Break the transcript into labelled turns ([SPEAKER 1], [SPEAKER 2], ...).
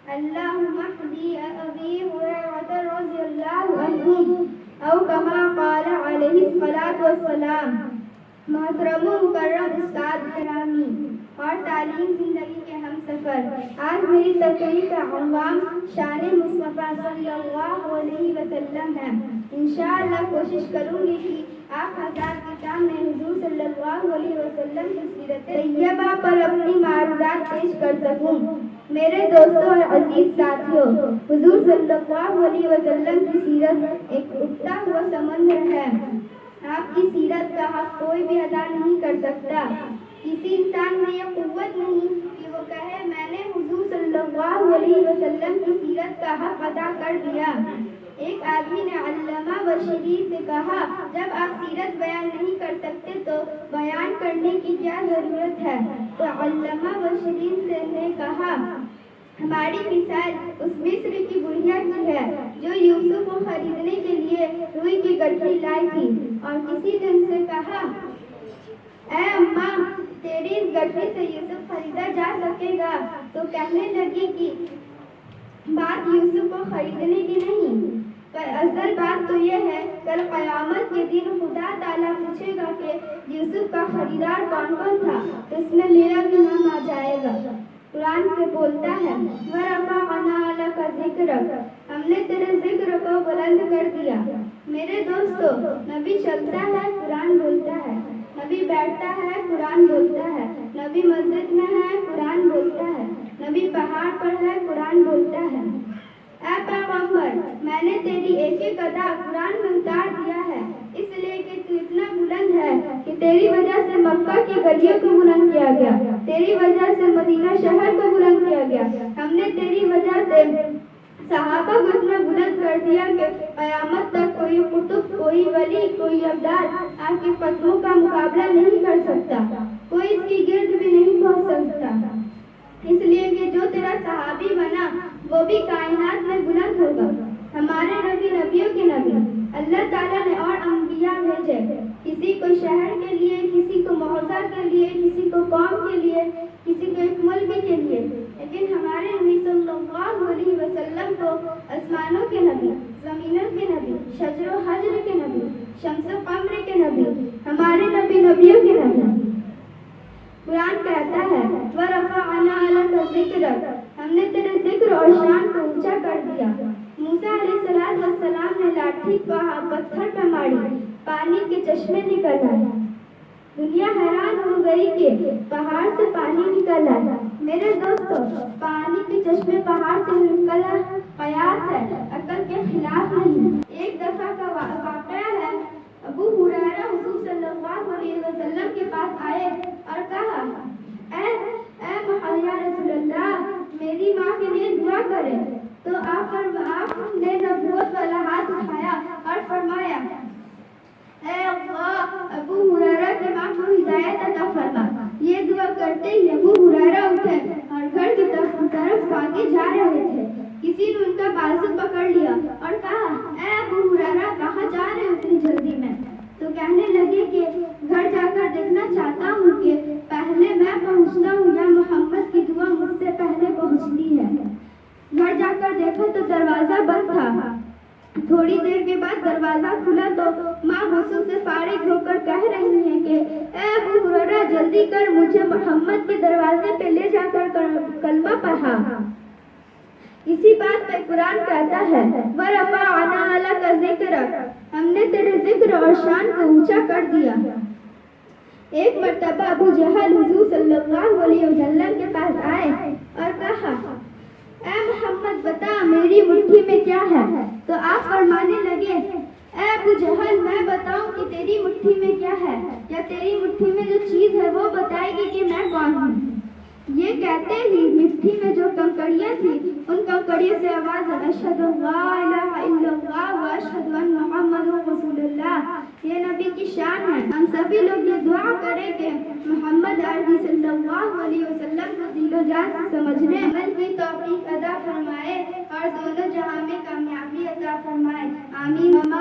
[SPEAKER 1] اللهم اهدي أبي هريرة رضي الله عنه أو كما قال عليه الصلاة والسلام۔ محترم و مکرم استاد گرامی اور تعلیم زندگی کے ہم سفر، آج میری تقریر کا عنوان شان مصطفیٰ صلی اللہ علیہ وسلم ہے۔ انشاءاللہ کوشش کروں گی کہ آپ حضرات کے سامنے حضور صلی اللہ علیہ وسلم کی سیرت طیبہ پر اپنی معروضات پیش کر سکوں۔ میرے دوستوں اور عزیز ساتھیوں، حضور صلی اللہ علیہ وسلم کی سیرت ایک اٹھتا ہوا سمندر ہے۔ آپ کی سیرت کا حق کوئی بھی ادا نہیں کر سکتا۔ کسی انسان میں یہ قوت نہیں کہ وہ کہے میں نے حضور صلی اللہ علیہ وسلم کی سیرت کا حق ادا کر دیا۔ ایک آدمی نے علامہ بشری سے کہا، جب آپ سیرت بیان نہیں کر سکتے تو بیان کرنے کی کیا ضرورت ہے؟ تو علامہ بشری نے کہا، ہماری مثال اس مصر کی بڑھیا کی ہے جو یوسف کو خریدنے کے لیے روئی کی گٹھلی لائی تھی، اور کسی نے ان سے کہا، اے اماں، تیری اس گٹھلی سے یوسف خریدا جا سکے گا؟ تو کہنے لگی کہ بات یوسف کو خریدنے کی نہیں، پر اصل بات تو یہ ہے کل قیامت کے دن خدا تعالیٰ پوچھے گا کہ یوسف کا خریدار کون کون تھا، تو اس میں میرا بھی نام آ جائے گا۔ قرآن سے بولتا ہے، وَرَفَعْنَا لَكَ ذِكْرَكَ، ہم نے تیرے ذکر کو بلند کر دیا۔ میرے دوستو، نبی چلتا ہے قرآن بولتا ہے، نبی بیٹھتا ہے قرآن بولتا ہے، نبی مسجد میں ہے قرآن بولتا ہے، نبی پہاڑ پر ہے قرآن بولتا ہے۔ اے پیغمبر، میں نے تیری ایک ایک ادا قرآن میں اتار دیا ہے، اس لیے کہ تو اتنا بلند ہے کہ تیری وجہ سے مکہ کی گلیوں کو بلند کیا گیا، تیری وجہ سے مدینہ شہر کو بلند کیا گیا۔ ہم نے تیری وجہ سے صحابہ کو اتنا بلند کر دیا کہ قیامت تک کوئی قطب، کوئی ولی، کوئی ابدال آپ کے قدموں کا مقابلہ نہیں کر سکتا، کوئی اس کی گرد بھی نہیں پہنچ سکتا، اس لیے کہ جو تیرا صحابی بنا وہ بھی کائنات میں بلند ہوگا۔ ہمارے نبی نبیوں کے نبی، اللہ تعالیٰ نے اور انبیاء بھیجے، کسی کو شہر کے لیے، کسی کو معجزہ کے لیے، کسی کو قوم کے لیے، کسی کو ایک ملک کے لیے، لیکن ہمارے نبی صلی اللہ علیہ وسلم کو آسمانوں کے نبی، زمینوں کے نبی، شجر و حجر کے نبی، شمس و قمر کے نبی، ہمارے نبی نبیوں کے نبی۔ قرآن کہتا ہے، وَرَفَعْنَا لَكَ ذِكْرَكَ، ہم نے تیرے ذکر اور شان کو اونچا کر دیا۔ موسیٰ علیہ السلام نے لاٹھی پتھر پہ ماری، پانی کے چشمے نکل آئے۔ دنیا حیران ہو گئی کہ پہاڑ سے پانی نکل آیا۔ میرے دوستو، پانی کے چشمے پہاڑ سے نکل قیاس ہے، عقل کے خلاف نہیں۔ ایک دفعہ کا واقعہ ہے، ابو ہریرہ حضور صلی اللہ علیہ وسلم کے پاس آئے اور کہا، اے یا رسول اللہ، میری ماں کے لیے دعا کرے۔ تو آپ نے نبوت والا ہاتھ اٹھایا اور فرمایا، اے اللہ، ابو ہریرہ کی ماں کو ہدایت عطا فرما۔ یہ دعا کرتے ہی ابو ہریرہ اٹھے اور گھر کی طرف بھاگے جا رہے تھے۔ کسی نے ان کا بازو پکڑ لیا اور کہا، اے ابو ہریرہ، کہاں جا رہے ہو اتنی جلدی میں؟ تو کہنے لگے کہ گھر جا کر دیکھنا چاہتا ہوں کہ پہلے میں پہنچتا ہوں یا محمد کی دعا مجھ سے پہلے پہنچتی ہے۔ گھر جا کر دیکھا تو دروازہ بند تھا۔ تھوڑی دیر کے بعد دروازہ کھلا تو ماں غسل سے فارغ ہو کر کہہ رہی ہیں کہ اے ابو ہریرہ، جلدی کر، مجھے محمد کے دروازے پہ لے جا کر کلمہ پڑھا۔ اسی بات پہ قرآن کہتا ہے، وَرَفَعْنَا لَكَ ذِكْرَكَ، ہم نے تیرے ذکر اور شان کو اونچا کر دیا۔ ایک مرتبہ ابو جہل حضور صلی اللہ علیہ وسلم کے پاس آئے اور کہا، اے محمد، بتا میری مٹھی میں کیا ہے؟ تو آپ فرمانے لگے، اے ابو جہل، میں بتاؤں کہ تیری مٹھی میں کیا ہے، یا تیری مٹھی میں جو چیز ہے وہ بتائے گی کہ میں کون ہوں؟ یہ کہتے ہی مٹھی میں جو کنکڑیاں تھیں ان کنکڑیوں سے آواز آئی، اشہد ان لا الہ الا اللہ و اشہد ان محمد رسول اللہ۔ یہ نبی کی شان ہے۔ ہم سبھی لوگ یہ دعا کریں کہ محمد عربی صلی اللہ علیہ وسلم کو دل و جان سے سمجھنے، عمل کی توفیق عطا فرمائے اور دونوں جہاں میں کامیابی عطا فرمائے۔ آمین۔